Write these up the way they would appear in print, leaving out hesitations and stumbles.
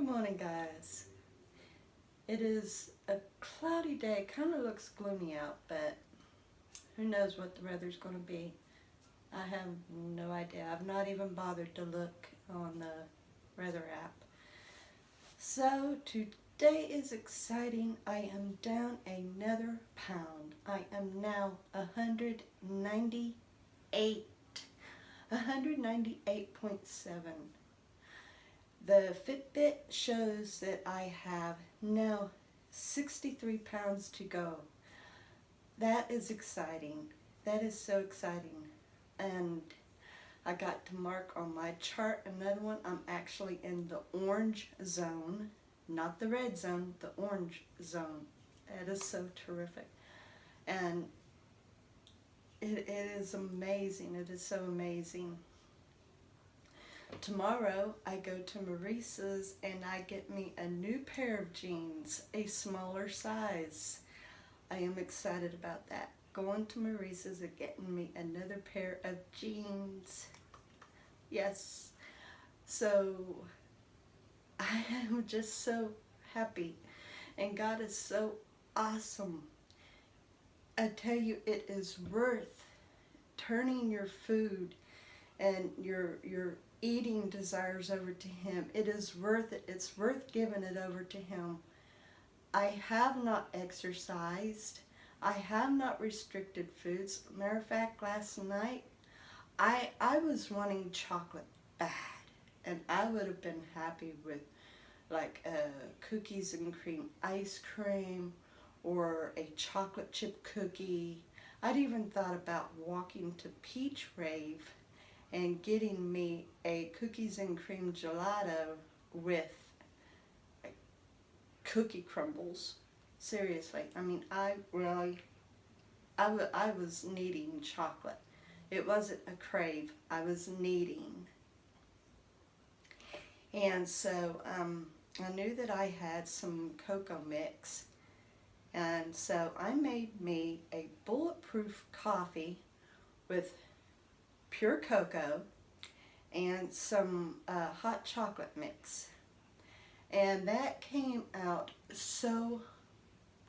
Good morning, guys. It is a cloudy day. Kind of looks gloomy out, but who knows what the weather's going to be. I have no idea. I've not even bothered to look on the weather app. So today is exciting. I am down another pound. I am now 198. 198.7. The Fitbit shows that I have now 63 pounds to go. That is exciting. That is so exciting. And I got to mark on my chart another one. I'm actually in the orange zone, not the red zone, the orange zone. That is so terrific. And it is amazing. It is so amazing. Tomorrow I go to Maurice's and I get me a new pair of jeans, a smaller size. I am excited about that. Going to Maurice's and getting me another pair of jeans. Yes. So I am just so happy. And God is so awesome. I tell you, it is worth turning your food and your eating desires over to Him. It is worth it. It's worth giving it over to Him. I have not exercised. I have not restricted foods. Matter of fact, last night I was wanting chocolate bad, and I would have been happy with like cookies and cream ice cream or a chocolate chip cookie. I'd even thought about walking to Peach Rave and getting me a cookies and cream gelato with cookie crumbles. Seriously, I mean, I was needing chocolate. It wasn't a crave, I was needing. And so I knew that I had some cocoa mix, and so I made me a bulletproof coffee with pure cocoa and some hot chocolate mix, and that came out so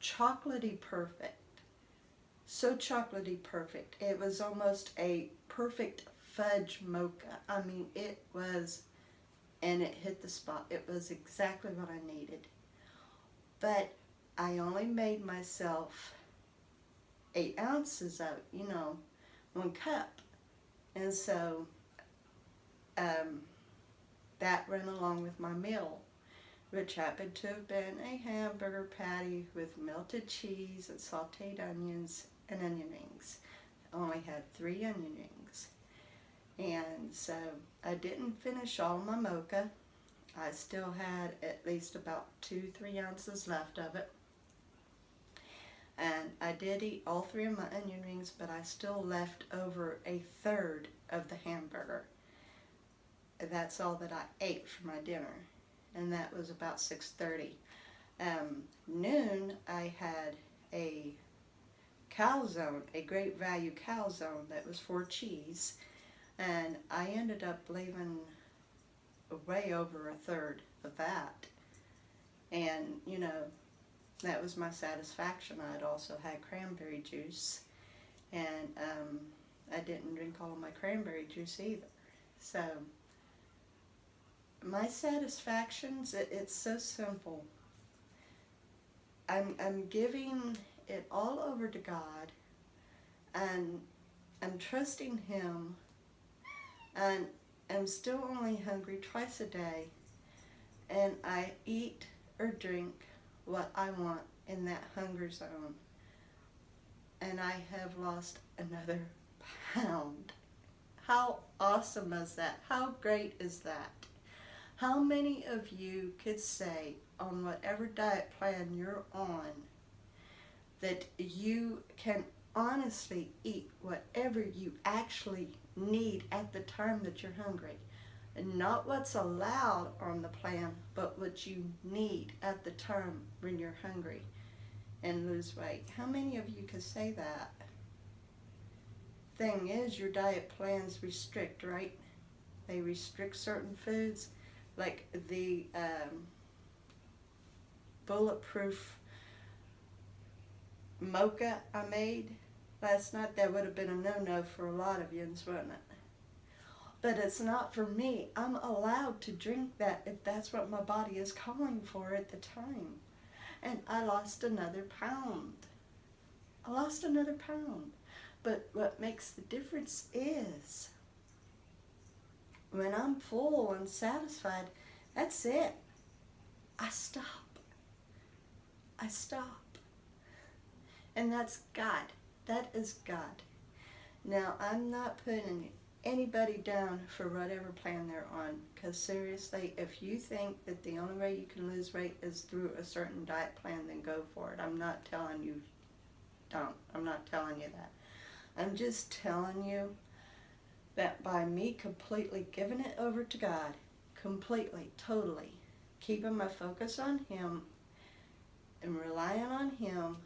chocolatey perfect, so chocolatey perfect. It was almost a perfect fudge mocha. I mean, it was, and it hit the spot. It was exactly what I needed. But I only made myself 8 ounces of, 1 cup. And so that ran along with my meal, which happened to have been a hamburger patty with melted cheese and sauteed onions and onion rings. I only had 3 onion rings. And so I didn't finish all my mocha. I still had at least about 2-3 ounces left of it. And I did eat all 3 of my onion rings, but I still left over 1/3 of the hamburger. That's all that I ate for my dinner, and that was about 6:30. Noon, I had a calzone, a Great Value calzone that was 4 cheese, and I ended up leaving way over 1/3 of that. And, that was my satisfaction. I had also had cranberry juice, and I didn't drink all of my cranberry juice either. So my satisfactions, it's so simple. I'm giving it all over to God, and I'm trusting Him, and I'm still only hungry twice a day, and I eat or drink what I want in that hunger zone, and I have lost another pound. How awesome is that? How great is that? How many of you could say on whatever diet plan you're on that you can honestly eat whatever you actually need at the time that you're hungry? And not what's allowed on the plan, but what you need at the time when you're hungry, and lose weight. How many of you could say that? Thing is, your diet plans restrict, right? They restrict certain foods, like the bulletproof mocha I made last night, that would have been a no-no for a lot of yous, wouldn't it? But it's not for me. I'm allowed to drink that if that's what my body is calling for at the time. And I lost another pound. I lost another pound. But what makes the difference is when I'm full and satisfied, that's it. I stop. I stop. And that's God. That is God. Now, I'm not putting anybody down for whatever plan they're on, because seriously, if you think that the only way you can lose weight is through a certain diet plan, then go for it. I'm not telling you don't. I'm not telling you that. I'm just telling you that by me completely giving it over to God, completely, totally, keeping my focus on Him and relying on Him,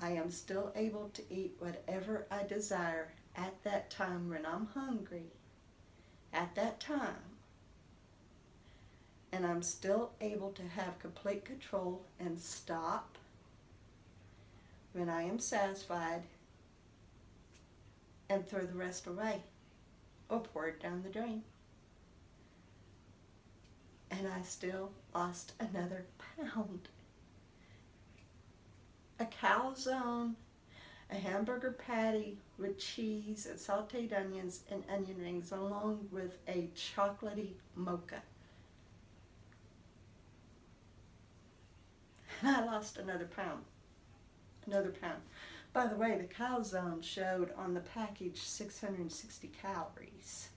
I am still able to eat whatever I desire at that time when I'm hungry, at that time. And I'm still able to have complete control and stop when I am satisfied and throw the rest away or pour it down the drain. And I still lost another pound. A calzone, a hamburger patty with cheese and sauteed onions and onion rings, along with a chocolatey mocha. And I lost another pound. Another pound. By the way, the calzone showed on the package 660 calories.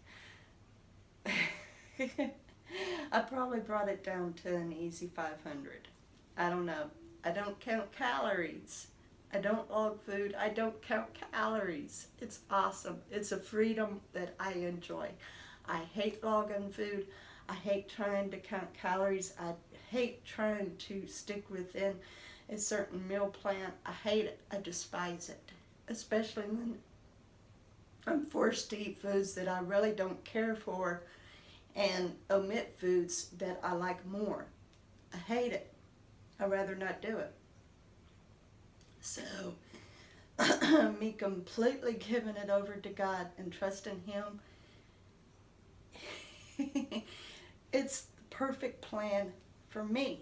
I probably brought it down to an easy 500. I don't know. I don't count calories. I don't log food. I don't count calories. It's awesome. It's a freedom that I enjoy. I hate logging food. I hate trying to count calories. I hate trying to stick within a certain meal plan. I hate it. I despise it. Especially when I'm forced to eat foods that I really don't care for and omit foods that I like more. I hate it. I'd rather not do it. So, me completely giving it over to God and trusting Him, it's the perfect plan for me.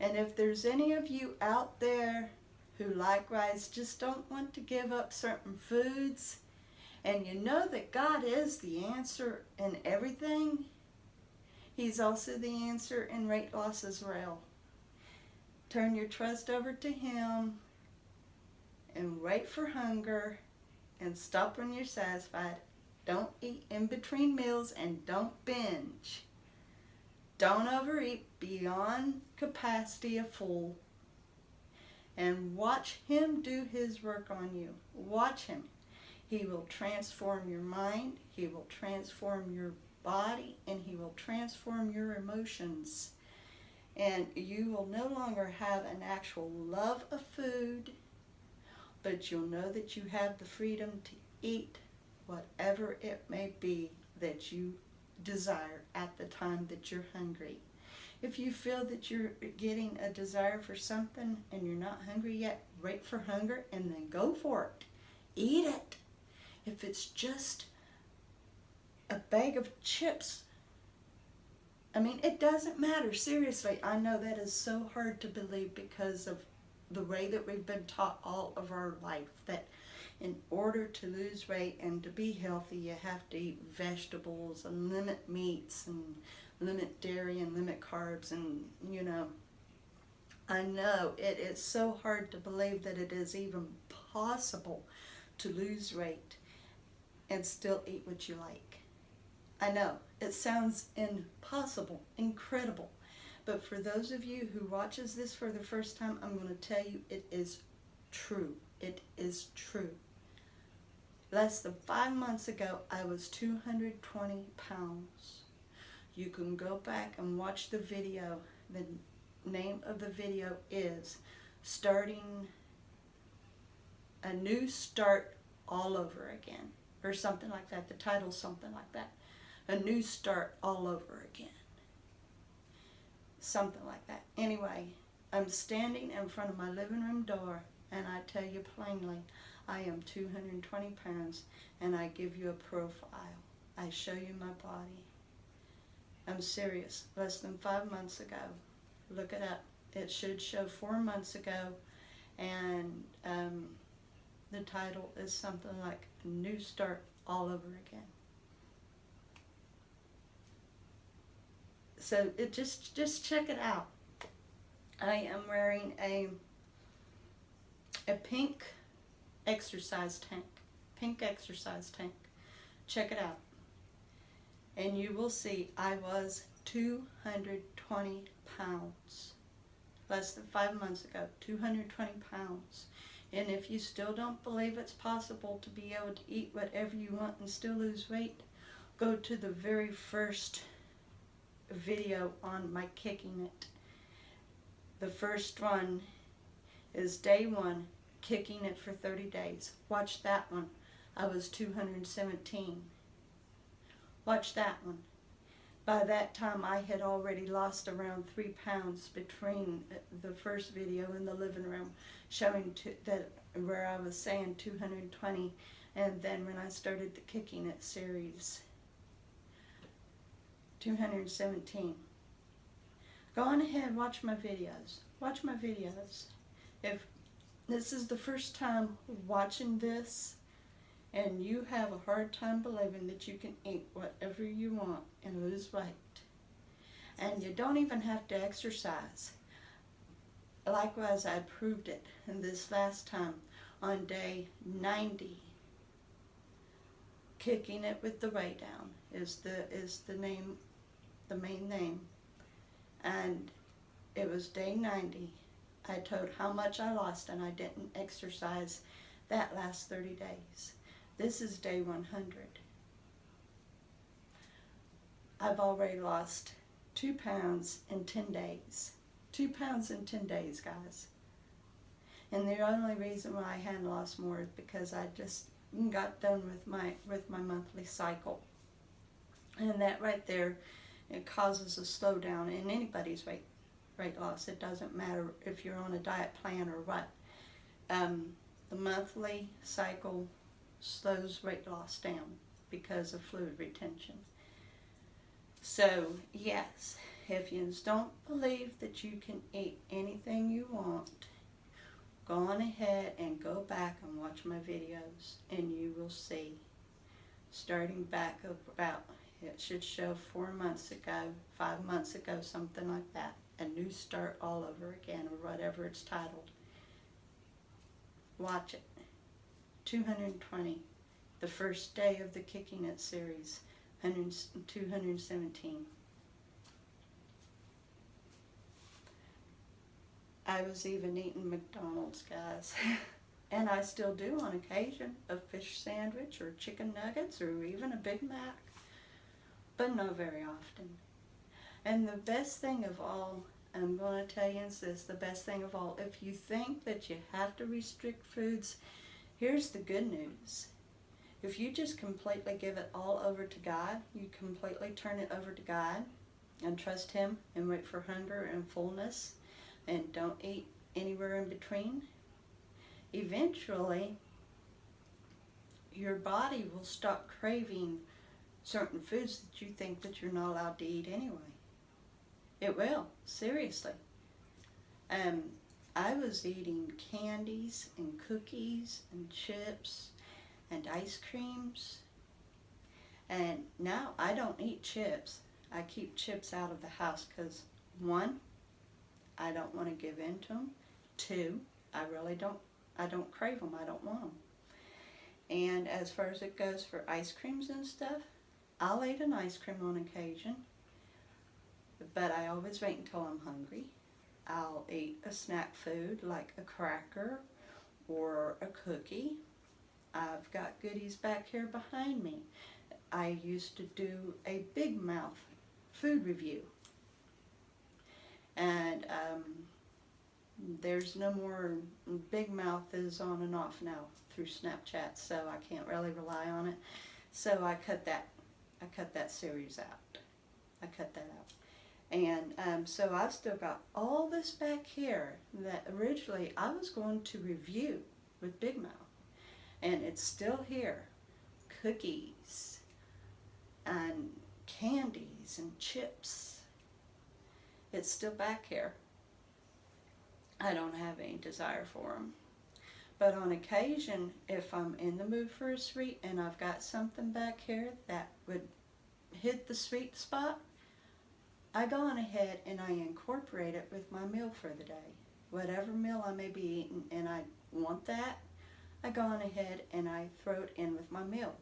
And if there's any of you out there who likewise just don't want to give up certain foods, and you know that God is the answer in everything, He's also the answer in weight loss as well. Turn your trust over to Him and wait for hunger and stop when you're satisfied. Don't eat in between meals and don't binge. Don't overeat beyond capacity of full. And watch Him do His work on you. Watch Him. He will transform your mind. He will transform your body. And He will transform your emotions. And you will no longer have an actual love of food, but you'll know that you have the freedom to eat whatever it may be that you desire at the time that you're hungry. If you feel that you're getting a desire for something and you're not hungry yet, wait for hunger and then go for it. Eat it. If it's just a bag of chips, I mean, it doesn't matter. Seriously, I know that is so hard to believe because of the way that we've been taught all of our life, that in order to lose weight and to be healthy, you have to eat vegetables and limit meats and limit dairy and limit carbs. And, you know, I know it is so hard to believe that it is even possible to lose weight and still eat what you like. I know, it sounds impossible, incredible. But for those of you who watches this for the first time, I'm going to tell you it is true. It is true. Less than 5 months ago, I was 220 pounds. You can go back and watch the video. The name of the video is Starting a New Start All Over Again, or something like that. The title's something like that. A New Start All Over Again. something like that. Anyway, I'm standing in front of my living room door, and I tell you plainly, I am 220 pounds, and I give you a profile. I show you my body. I'm serious. Less than 5 months ago. Look it up. It should show 4 months ago, and the title is something like New Start All Over Again. So it just check it out. I am wearing a pink exercise tank. Pink exercise tank. Check it out. And you will see I was 220 pounds. Less than 5 months ago, 220 pounds. And if you still don't believe it's possible to be able to eat whatever you want and still lose weight, go to the very first video on my kicking it. The first one is day 1, kicking it for 30 days. Watch that one. I was 217. Watch that one. By that time, I had already lost around 3 pounds between the first video in the living room, showing that where I was saying 220, and then when I started the Kicking It series, 217. Go on ahead, watch my videos. Watch my videos. If this is the first time watching this, and you have a hard time believing that you can eat whatever you want and lose weight, and you don't even have to exercise. Likewise, I proved it in this last time on day 90. Kicking It with the Way Down is the name, the main name, and it was day 90. I told how much I lost, and I didn't exercise that last 30 days. This is day 100. I've already lost 2 pounds in 10 days. 2 pounds in 10 days, guys. And the only reason why I hadn't lost more is because I just got done with my monthly cycle. And that right there, it causes a slowdown in anybody's weight loss. It doesn't matter if you're on a diet plan or what. The monthly cycle slows weight loss down because of fluid retention. So yes, if you don't believe that you can eat anything you want, go on ahead and go back and watch my videos, and you will see, starting back about, it should show 4 months ago, 5 months ago, something like that, A New Start All Over Again, or whatever it's titled. Watch it. 220. The first day of the Kicking It series, 217. I was even eating McDonald's, guys. And I still do on occasion, a fish sandwich or chicken nuggets or even a Big Mac, but not very often. And the best thing of all, I'm going to tell you is this, the best thing of all, if you think that you have to restrict foods, here's the good news. If you just completely give it all over to God, you completely turn it over to God and trust Him and wait for hunger and fullness and don't eat anywhere in between, eventually your body will stop craving certain foods that you think that you're not allowed to eat anyway. It will, seriously. I was eating candies and cookies and chips and ice creams, and now I don't eat chips. I keep chips out of the house because 1, I don't want to give in to them. 2, I don't crave them. I don't want them. And as far as it goes for ice creams and stuff, I'll eat an ice cream on occasion, but I always wait until I'm hungry. I'll eat a snack food like a cracker or a cookie. I've got goodies back here behind me. I used to do a Big Mouth food review, and there's no more. Big Mouth is on and off now through Snapchat, so I can't really rely on it. So I cut that series out. I cut that out. And so I've still got all this back here that originally I was going to review with Big Mouth. And it's still here. Cookies and candies and chips. It's still back here. I don't have any desire for them. But on occasion, if I'm in the mood for a sweet and I've got something back here that would hit the sweet spot, I go on ahead and I incorporate it with my meal for the day. Whatever meal I may be eating and I want that, I go on ahead and I throw it in with my meal.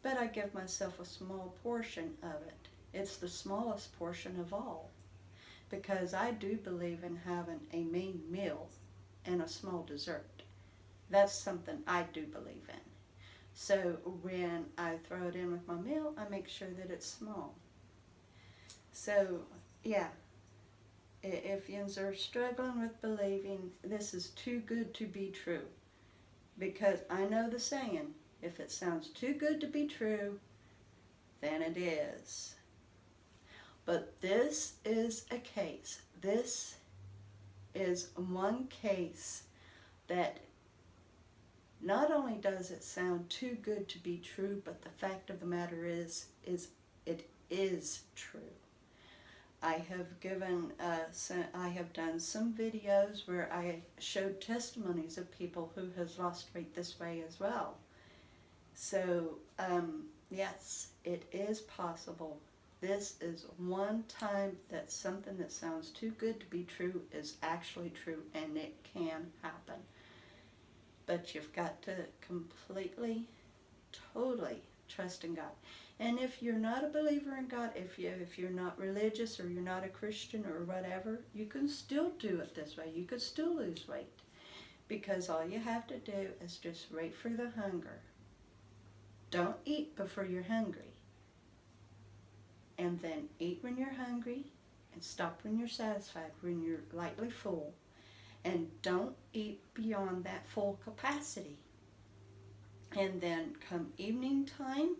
But I give myself a small portion of it. It's the smallest portion of all, because I do believe in having a main meal and a small dessert. That's something I do believe in. So when I throw it in with my meal, I make sure that it's small. So yeah, if yous are struggling with believing this is too good to be true, because I know the saying, if it sounds too good to be true, then it is. But this is a case. This is one case that not only does it sound too good to be true, but the fact of the matter is it is true. I have done some videos where I showed testimonies of people who has lost weight this way as well. So yes, it is possible. This is one time that something that sounds too good to be true is actually true, and it can happen. But you've got to completely, totally trust in God. And if you're not a believer in God, if you're not religious or you're not a Christian or whatever, you can still do it this way. You could still lose weight, because all you have to do is just wait for the hunger. Don't eat before you're hungry. And then eat when you're hungry and stop when you're satisfied, when you're lightly full. And don't eat beyond that full capacity. And then come evening time,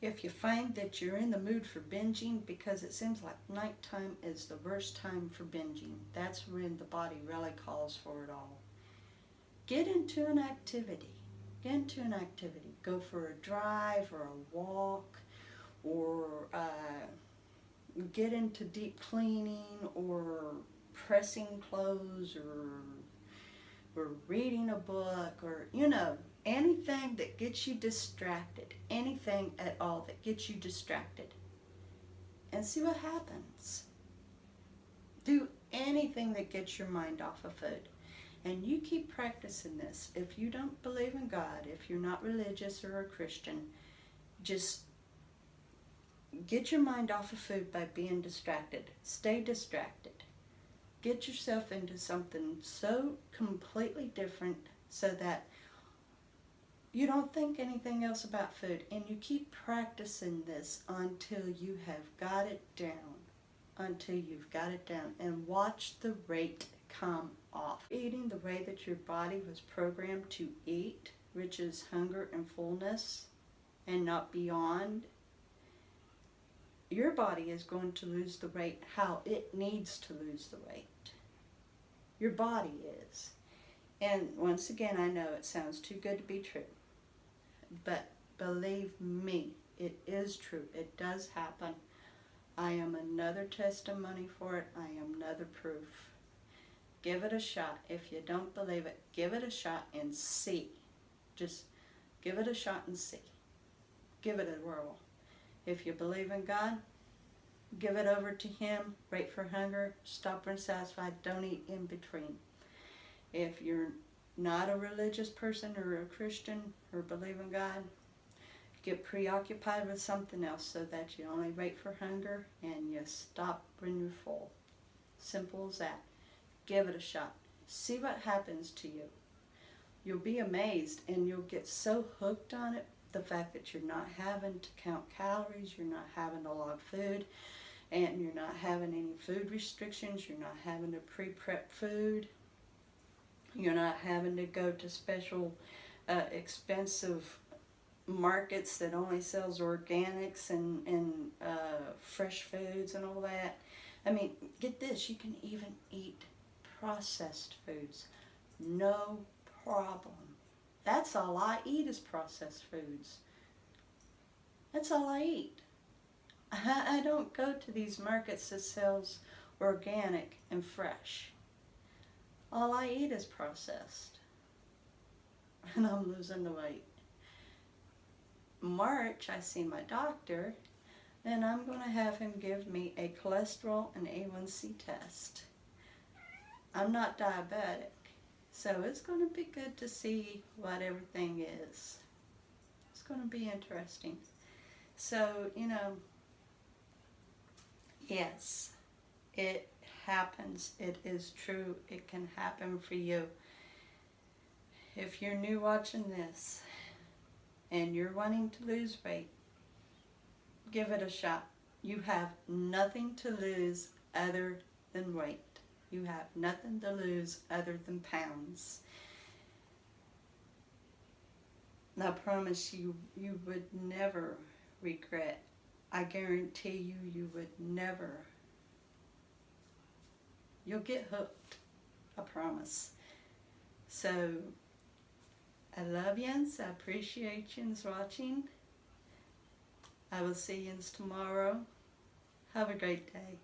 if you find that you're in the mood for binging, because it seems like nighttime is the worst time for binging. That's when the body really calls for it all. Get into an activity. Get into an activity. Go for a drive or a walk, or get into deep cleaning, or pressing clothes, or reading a book, or anything that gets you distracted, anything at all that gets you distracted, and see what happens. Do anything that gets your mind off of food. And you keep practicing this. If you don't believe in God, if you're not religious or a Christian, just get your mind off of food by being distracted. Stay distracted. Get yourself into something so completely different so that you don't think anything else about food. And you keep practicing this until you have got it down. Until you've got it down. And watch the rate come off. Eating the way that your body was programmed to eat, which is hunger and fullness and not beyond, your body is going to lose the weight how it needs to lose the weight. Your body is. And once again, I know it sounds too good to be true. But believe me, it is true. It does happen. I am another testimony for it. I am another proof. Give it a shot. If you don't believe it, give it a shot and see. Just give it a shot and see. Give it a whirl. If you believe in God, give it over to Him. Wait for hunger. Stop when satisfied. Don't eat in between. If you're not a religious person or a Christian or believe in God, get preoccupied with something else so that you only wait for hunger and you stop when you're full. Simple as that. Give it a shot. See what happens to you. You'll be amazed, and you'll get so hooked on it. The fact that you're not having to count calories, you're not having to log food, and you're not having any food restrictions, you're not having to pre-prep food, you're not having to go to special expensive markets that only sells organics and fresh foods and all that. I mean, get this, you can even eat processed foods. No problem. That's all I eat is processed foods. That's all I eat. I don't go to these markets that sells organic and fresh. All I eat is processed. And I'm losing the weight. March, I see my doctor, and I'm going to have him give me a cholesterol and A1C test. I'm not diabetic, so it's going to be good to see what everything is. It's going to be interesting. So, yes, it happens. It is true. It can happen for you. If you're new watching this and you're wanting to lose weight, give it a shot. You have nothing to lose other than weight. You have nothing to lose other than pounds. And I promise you, you would never regret. I guarantee you, you would never. You'll get hooked. I promise. So, I love yous. I appreciate yous watching. I will see yous tomorrow. Have a great day.